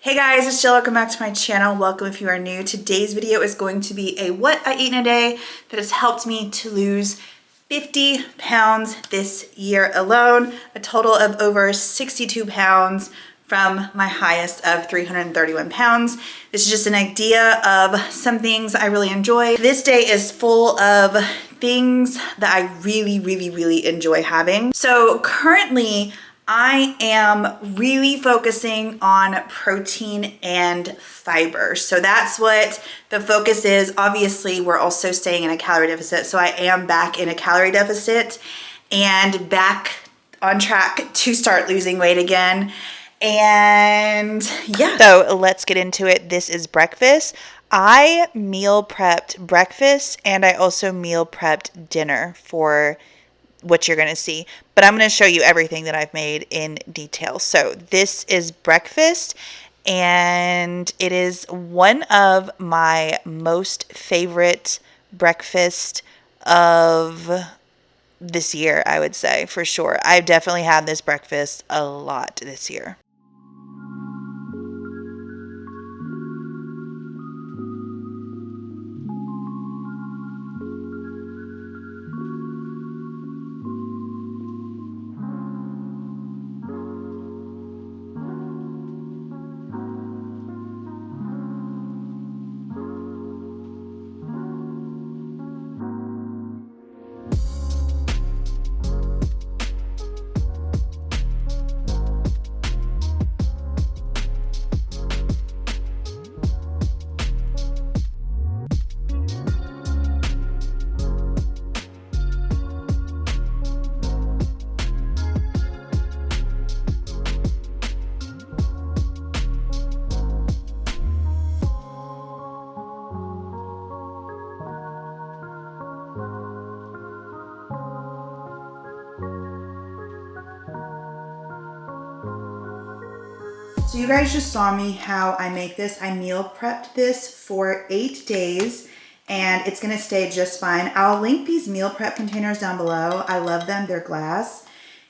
Hey guys, it's Jill. Welcome back to my channel. Welcome if you are new. Today's video is going to be a what I eat in a day that has helped me to lose 50 pounds this year alone, a total of over 62 pounds from my highest of 331 pounds. This is just an idea of some things I really enjoy. This day is full of things that I really enjoy having. So currently, I am really focusing on protein and fiber. So that's what the focus is. Obviously, we're also staying in a calorie deficit. So I am back in a calorie deficit and back on track to start losing weight again. And yeah. So let's get into it. This is breakfast. I meal prepped breakfast and I also meal prepped dinner for what you're going to see, but I'm going to show you everything that I've made in detail. So this is breakfast and it is one of my most favorite breakfast of this year, I would say, for sure. I've definitely had this breakfast a lot this year. So you guys just saw me how I make this. I meal prepped this for 8 days and it's gonna stay just fine. I'll link these meal prep containers down below. I love them, they're glass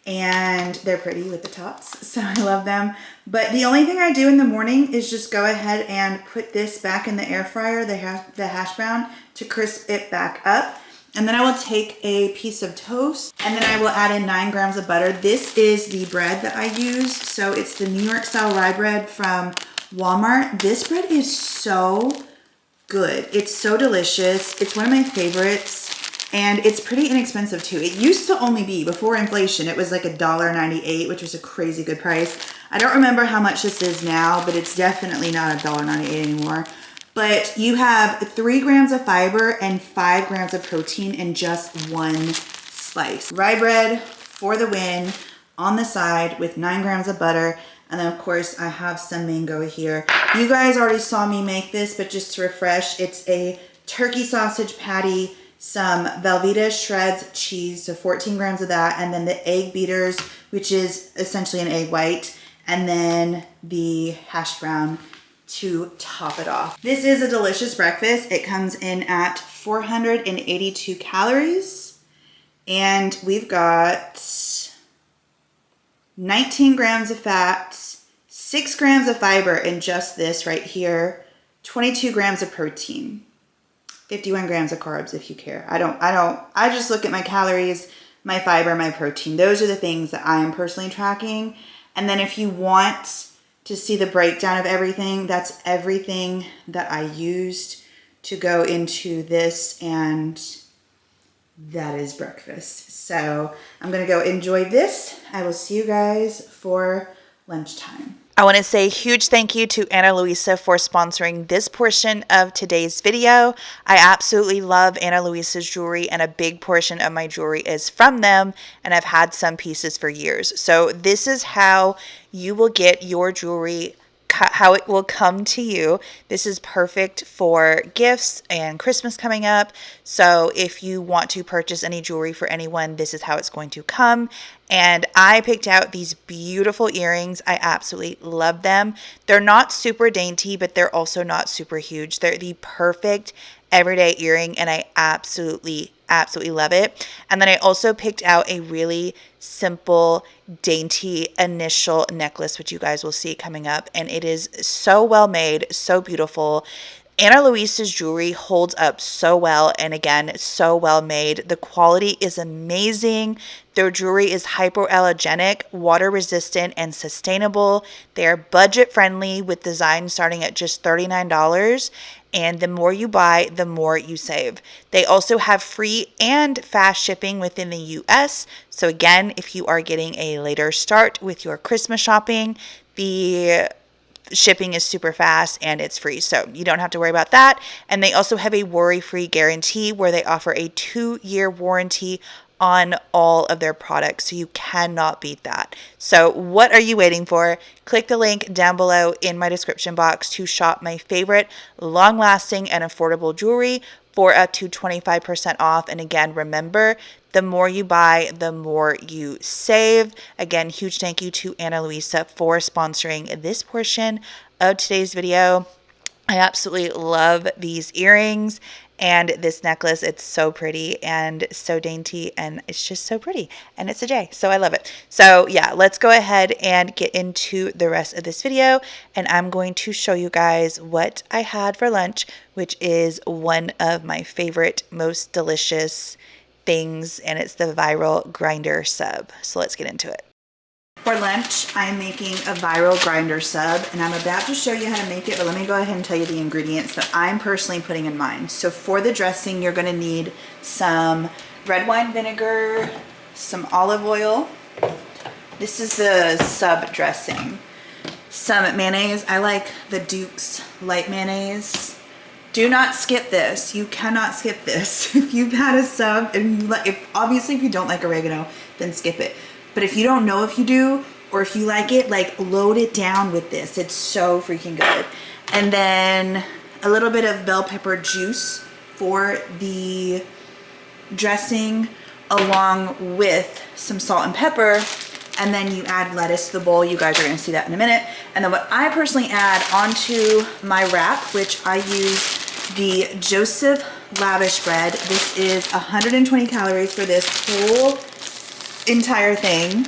and they're pretty with the tops, so I love them. But the only thing I do in the morning is just go ahead and put this back in the air fryer, the hash brown, to crisp it back up. And then I will take a piece of toast and then I will add in 9 grams of butter. This is the bread that I use. So it's the New York style rye bread from Walmart. This bread is so good. It's so delicious. It's one of my favorites and it's pretty inexpensive too. It used to only be, before inflation, it was like $1.98, which was a crazy good price. I don't remember how much this is now, but it's definitely not $1.98 anymore. But you have 3 grams of fiber and 5 grams of protein in just one slice. Rye bread for the win on the side with 9 grams of butter. And then of course I have some mango here. You guys already saw me make this, but just to refresh, it's a turkey sausage patty, some Velveeta shreds cheese, so 14 grams of that, and then the egg beaters, which is essentially an egg white, and then the hash brown to top it off. This is a delicious breakfast. It comes in at 482 calories and we've got 19 grams of fat, 6 grams of fiber in just this right here, 22 grams of protein, 51 grams of carbs if you care. I just look at my calories, my fiber, my protein. Those are the things that I am personally tracking. And then if you want to see the breakdown of everything, that's everything that I used to go into this, and that is breakfast. So I'm gonna go enjoy this. I will see you guys for lunchtime. I want to say a huge thank you to Luisa for sponsoring this portion of today's video. I absolutely love Luisa's jewelry and a big portion of my jewelry is from them and I've had some pieces for years. So this is how you will get your jewelry, how it will come to you. This is perfect for gifts and Christmas coming up. So if you want to purchase any jewelry for anyone, this is how it's going to come. And I picked out these beautiful earrings. I absolutely love them. They're not super dainty, but they're also not super huge. They're the perfect everyday earring, and I absolutely love it. And then I also picked out a really simple, dainty initial necklace, which you guys will see coming up, and it is so well made, so beautiful. Ana Luisa's jewelry holds up so well, and again, so well made. The quality is amazing. Their jewelry is hypoallergenic, water resistant, and sustainable. They are budget friendly with designs starting at just $39. And the more you buy, the more you save. They also have free and fast shipping within the US. So again, if you are getting a later start with your Christmas shopping, the shipping is super fast and it's free, so you don't have to worry about that. And they also have a worry-free guarantee where they offer a 2-year warranty on all of their products, so you cannot beat that. So what are you waiting for? Click the link down below in my description box to shop my favorite long-lasting and affordable jewelry for up to 25% off. And again, remember, the more you buy, the more you save. Again, huge thank you to Ana Luisa for sponsoring this portion of today's video. I absolutely love these earrings and this necklace. It's so pretty and so dainty, and it's just so pretty, and it's a J, so I love it. So yeah, let's go ahead and get into the rest of this video, and I'm going to show you guys what I had for lunch, which is one of my favorite, most delicious things, and it's the viral grinder sub. So let's get into it. For lunch, I'm making a viral grinder sub, and I'm about to show you how to make it, but let me go ahead and tell you the ingredients that I'm personally putting in mine. So for the dressing, you're gonna need some red wine vinegar, some olive oil. This is the sub dressing. Some mayonnaise. I like the Duke's light mayonnaise. Do not skip this. You cannot skip this. If you've had a sub, and obviously if you don't like oregano, then skip it. But if you don't know if you do, or if you like it, like load it down with this. It's so freaking good. And then a little bit of bell pepper juice for the dressing, along with some salt and pepper. And then you add lettuce to the bowl. You guys are gonna see that in a minute. And then what I personally add onto my wrap, which I use the Joseph Lavish bread. This is 120 calories for this whole entire thing,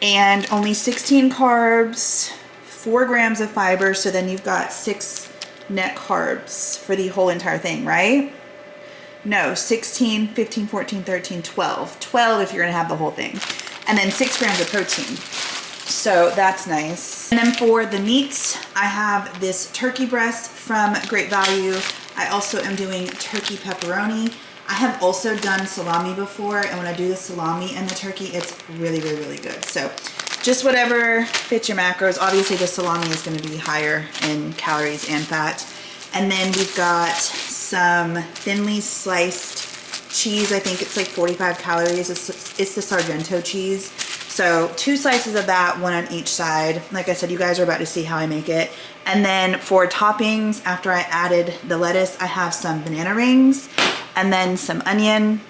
and only 16 carbs, 4 grams of fiber, so then you've got 6 net carbs for the whole entire thing, right? No, 16, 15, 14, 13, 12. 12 if you're gonna have the whole thing. And then 6 grams of protein. So that's nice. And then for the meats, I have this turkey breast from Great Value. I also am doing turkey pepperoni. I have also done salami before, and when I do the salami and the turkey, it's really, really, really good. So just whatever fits your macros. Obviously the salami is gonna be higher in calories and fat. And then we've got some thinly sliced cheese. I think it's like 45 calories. It's the Sargento cheese. So 2 slices of that, 1 on each side. Like I said, you guys are about to see how I make it. And then for toppings, after I added the lettuce, I have some banana rings, and then some onion,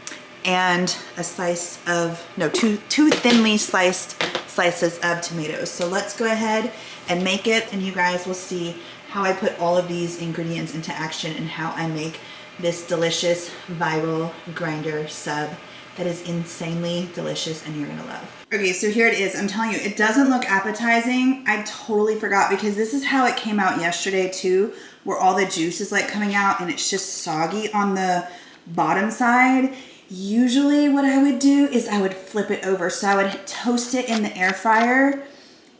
and a slice of, no, two thinly sliced slices of tomatoes. So let's go ahead and make it, and you guys will see how I put all of these ingredients into action and how I make this delicious viral grinder sub that is insanely delicious and you're gonna love. Okay, so here it is. I'm telling you, it doesn't look appetizing. I totally forgot, because this is how it came out yesterday too, where all the juice is like coming out and it's just soggy on the bottom side. Usually what I would do is I would flip it over. So I would toast it in the air fryer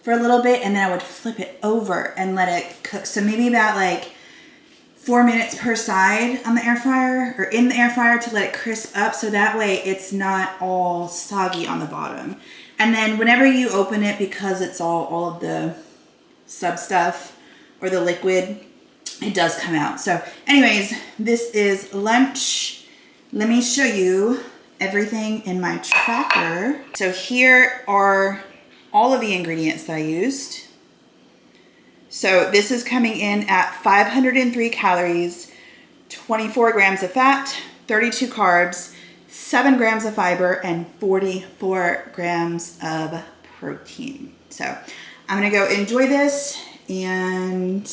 for a little bit, and then I would flip it over and let it cook. So maybe about like 4 minutes per side on the air fryer, or in the air fryer, to let it crisp up, so that way it's not all soggy on the bottom. And then whenever you open it, because it's all of the sub stuff or the liquid, it does come out. So anyways, this is lunch. Let me show you everything in my tracker. So here are all of the ingredients that I used. So this is coming in at 503 calories, 24 grams of fat, 32 carbs, 7 grams of fiber, and 44 grams of protein. So I'm gonna go enjoy this and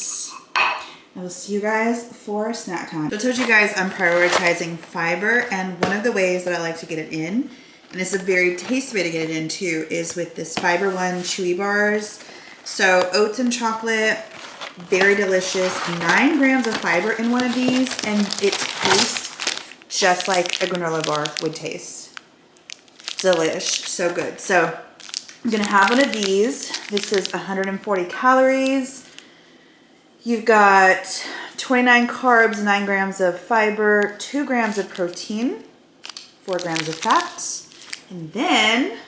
I will see you guys for snack time. So I told you guys I'm prioritizing fiber, and one of the ways that I like to get it in, and it's a very tasty way to get it in too, is with this Fiber One chewy bars. So oats and chocolate, very delicious. 9 grams of fiber in one of these, and it tastes just like a granola bar would taste. Delish, so good. So I'm gonna have one of these. This is 140 calories. You've got 29 carbs, 9 grams of fiber, 2 grams of protein, 4 grams of fat. And then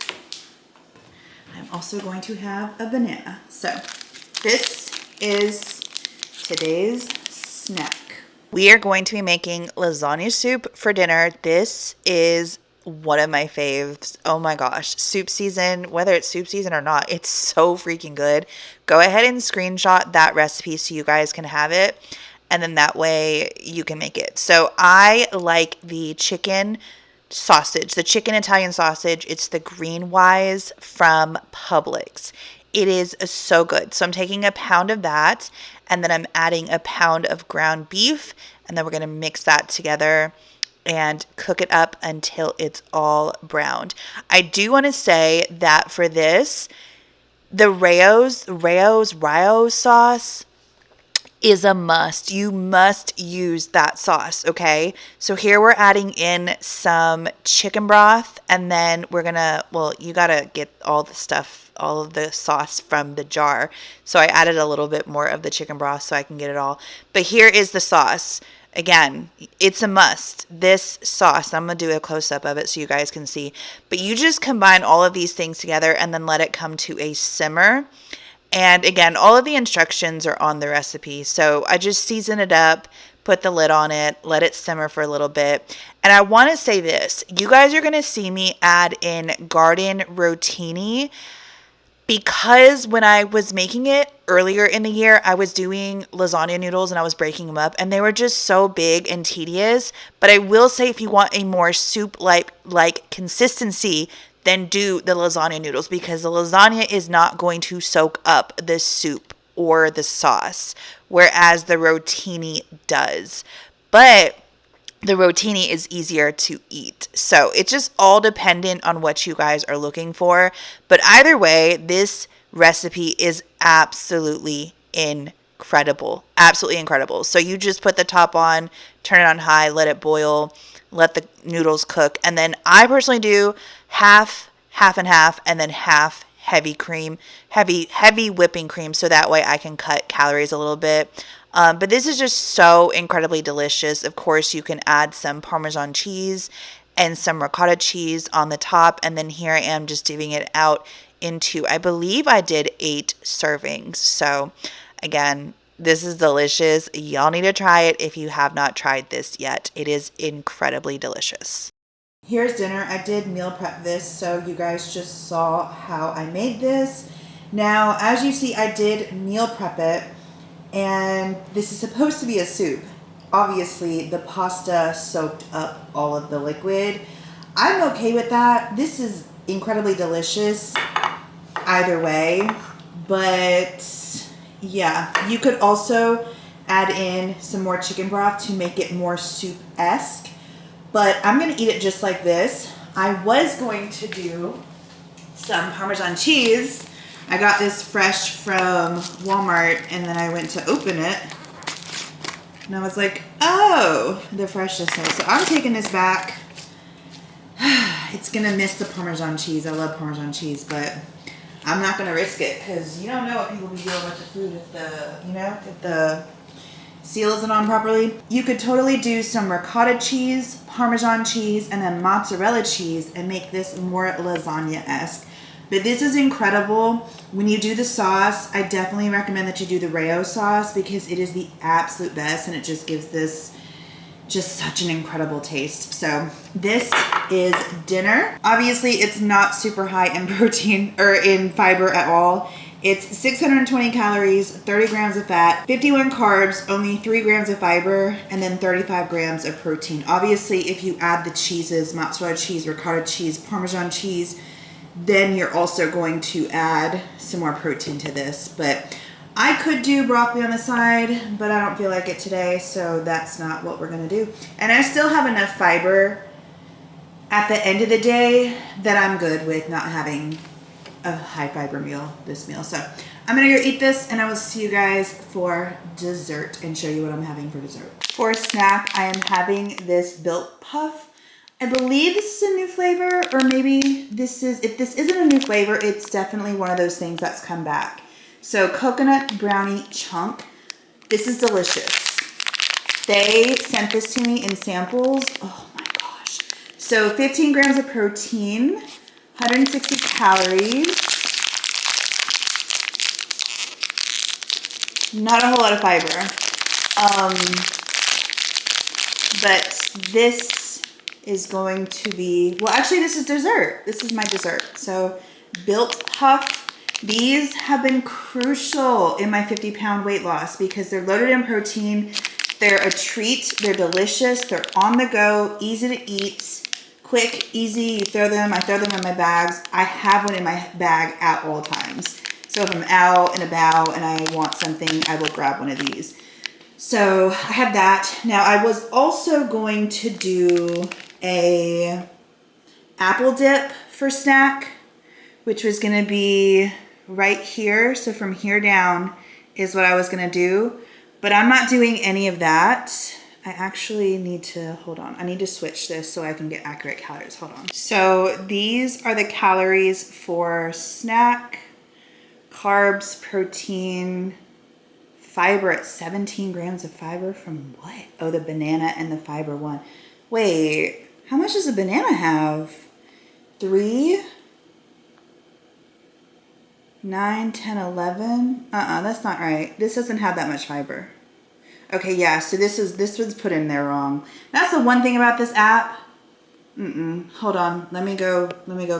I'm also going to have a banana. So this is today's snack. We are going to be making lasagna soup for dinner. This is one of my faves. Oh my gosh, soup season, whether it's soup season or not, it's so freaking good. Go ahead and screenshot that recipe so you guys can have it, and then that way you can make it. So I like the chicken sausage, the chicken Italian sausage. It's the Green Wise from Publix. It is so good. So I'm taking a pound of that, and then I'm adding a pound of ground beef, and then we're going to mix that together and cook it up until it's all browned. I do want to say that for this, the Rao's sauce is a must. You must use that sauce, okay? So here we're adding in some chicken broth, and then we're gonna, well, you gotta get all the stuff, all of the sauce from the jar. So I added a little bit more of the chicken broth so I can get it all. But here is the sauce. Again, it's a must. This sauce, I'm going to do a close-up of it so you guys can see. But you just combine all of these things together and then let it come to a simmer. And again, all of the instructions are on the recipe. So I just season it up, put the lid on it, let it simmer for a little bit. And I want to say this. You guys are going to see me add in garden rotini, because when I was making it earlier in the year, I was doing lasagna noodles and I was breaking them up, and they were just so big and tedious. But I will say, if you want a more soup-like consistency, then do the lasagna noodles, because the lasagna is not going to soak up the soup or the sauce, whereas the rotini does. But the rotini is easier to eat. So it's just all dependent on what you guys are looking for. But either way, this recipe is absolutely incredible. Absolutely incredible. So you just put the top on, turn it on high, let it boil, let the noodles cook. And then I personally do half and half, and then half heavy cream, heavy whipping cream, so that way I can cut calories a little bit. But this is just so incredibly delicious. Of course, you can add some Parmesan cheese and some ricotta cheese on the top. And then here I am just divvying it out into, I believe I did 8 servings. So again, this is delicious. Y'all need to try it if you have not tried this yet. It is incredibly delicious. Here's dinner. I did meal prep this, so you guys just saw how I made this. Now, as you see, I did meal prep it. And this is supposed to be a soup. Obviously, the pasta soaked up all of the liquid. I'm okay with that. This is incredibly delicious either way. But yeah, you could also add in some more chicken broth to make it more soup-esque. But I'm going to eat it just like this. I was going to do some Parmesan cheese. I got this fresh from Walmart, and then I went to open it, and I was like, oh, the freshness. So I'm taking this back. It's going to miss the Parmesan cheese. I love Parmesan cheese, but I'm not going to risk it, because you don't know what people be doing with the food if the seal isn't on properly. You could totally do some ricotta cheese, Parmesan cheese, and then mozzarella cheese and make this more lasagna-esque. But this is incredible. When you do the sauce, I definitely recommend that you do the Rao's sauce, because it is the absolute best, and it just gives this just such an incredible taste. So this is dinner. Obviously, it's not super high in protein or in fiber at all. It's 620 calories, 30 grams of fat, 51 carbs, only 3 grams of fiber, and then 35 grams of protein. Obviously, if you add the cheeses, mozzarella cheese, ricotta cheese, Parmesan cheese, then you're also going to add some more protein to this. But I could do broccoli on the side, but I don't feel like it today, so that's not what we're gonna do. And I still have enough fiber at the end of the day that I'm good with not having a high fiber meal, this meal. So I'm gonna go eat this and I will see you guys for dessert and show you what I'm having for dessert. For a snack, I am having this Built Puff. I believe this is a new flavor, or maybe this is, if this isn't a new flavor, it's definitely one of those things that's come back. So coconut brownie chunk. This is delicious. They sent this to me in samples. Oh my gosh. So 15 grams of protein, 160 calories. Not a whole lot of fiber. But this is going to be, well, actually this is dessert. This is my dessert. So Built Puff. These have been crucial in my 50-pound weight loss because they're loaded in protein. They're a treat. They're delicious. They're on the go, easy to eat, quick, easy. You throw them. I throw them in my bags. I have one in my bag at all times. So if I'm out and about and I want something, I will grab one of these. So I have that. Now I was also going to do a apple dip for snack, which was going to be right here. So from here down is what I was going to do, but I'm not doing any of that. I actually need to, hold on. I need to switch this so I can get accurate calories. Hold on. So these are the calories for snack, carbs, protein, fiber at 17 grams of fiber from what? Oh, the banana and the fiber one. Wait, how much does a banana have? 3, 9, 10, 11. That's not right. This doesn't have that much fiber. Okay, yeah, so this was put in there wrong. That's the one thing about this app. Hold on, let me go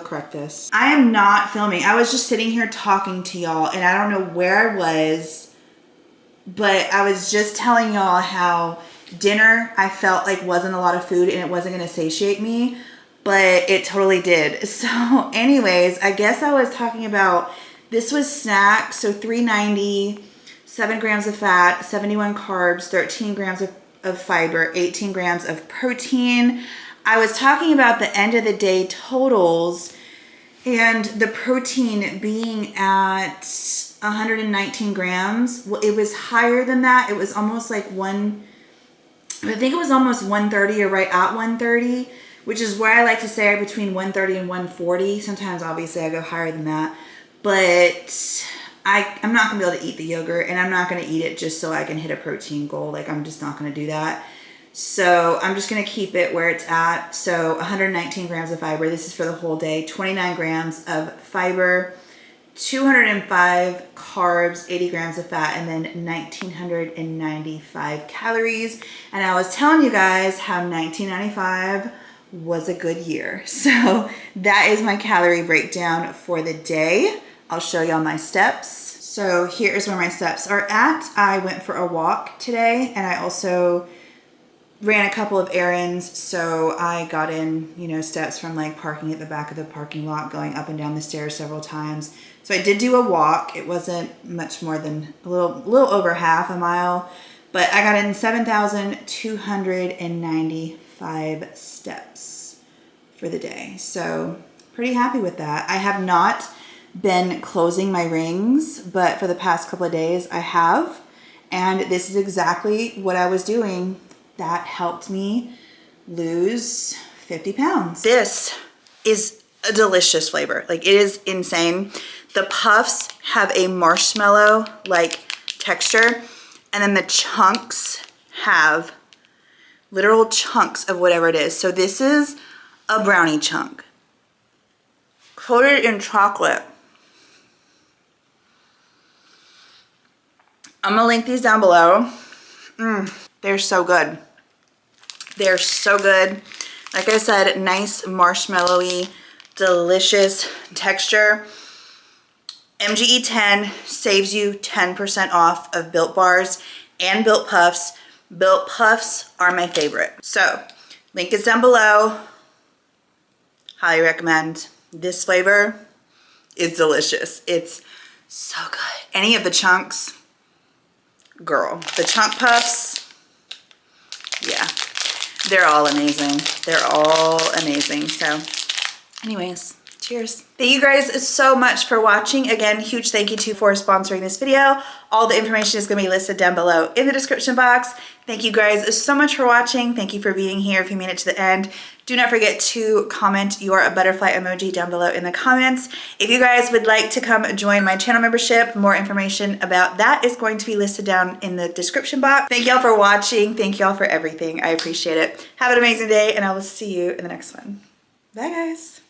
correct this. I am not filming. I was just sitting here talking to y'all and I don't know where I was, but I was just telling y'all how dinner I felt like wasn't a lot of food and it wasn't gonna satiate me, but it totally did. So anyways, I guess I was talking about, this was snack, so 390, 7 grams of fat, 71 carbs, 13 grams of fiber, 18 grams of protein. I was talking about the end of the day totals and the protein being at 119 grams. Well, it was higher than that. It was almost like I think it was almost 130 or right at 130, which is where I like to say between 130 and 140. Sometimes obviously I go higher than that, but I'm not gonna be able to eat the yogurt and I'm not gonna eat it just so I can hit a protein goal. Like I'm just not gonna do that. So I'm just gonna keep it where it's at. So 119 grams of fiber. This is for the whole day. 29 grams of fiber, 205 carbs, 80 grams of fat, and then 1995 calories. And I was telling you guys how 1995 was a good year. So that is my calorie breakdown for the day. I'll show y'all my steps. So here's where my steps are at. I went for a walk today and I also ran a couple of errands. So I got in, steps from like parking at the back of the parking lot, going up and down the stairs several times. So I did do a walk. It wasn't much more than a little over half a mile, but I got in 7,295 steps for the day. So pretty happy with that. I have not been closing my rings, but for the past couple of days I have, and this is exactly what I was doing that helped me lose 50 pounds. This is a delicious flavor. Like, it is insane. The puffs have a marshmallow like texture, and then the chunks have literal chunks of whatever it is. So this is a brownie chunk coated in chocolate. I'm gonna link these down below. They're so good. They're so good. Like I said, nice marshmallowy, delicious texture. MGE 10 saves you 10% off of Built Bars and Built Puffs. Built Puffs are my favorite. So, link is down below. Highly recommend. This flavor is delicious. It's so good. Any of the chunks, girl. The chunk puffs, yeah, they're all amazing. They're all amazing. So anyways, cheers. Thank you guys so much for watching. Again, huge thank you to for sponsoring this video. All the information is going to be listed down below in the description box. Thank you guys so much for watching. Thank you for being here. If you made it to the end, do not forget to comment your butterfly emoji down below in the comments. If you guys would like to come join my channel membership, more information about that is going to be listed down in the description box. Thank y'all for watching. Thank y'all for everything. I appreciate it. Have an amazing day, and I will see you in the next one. Bye, guys.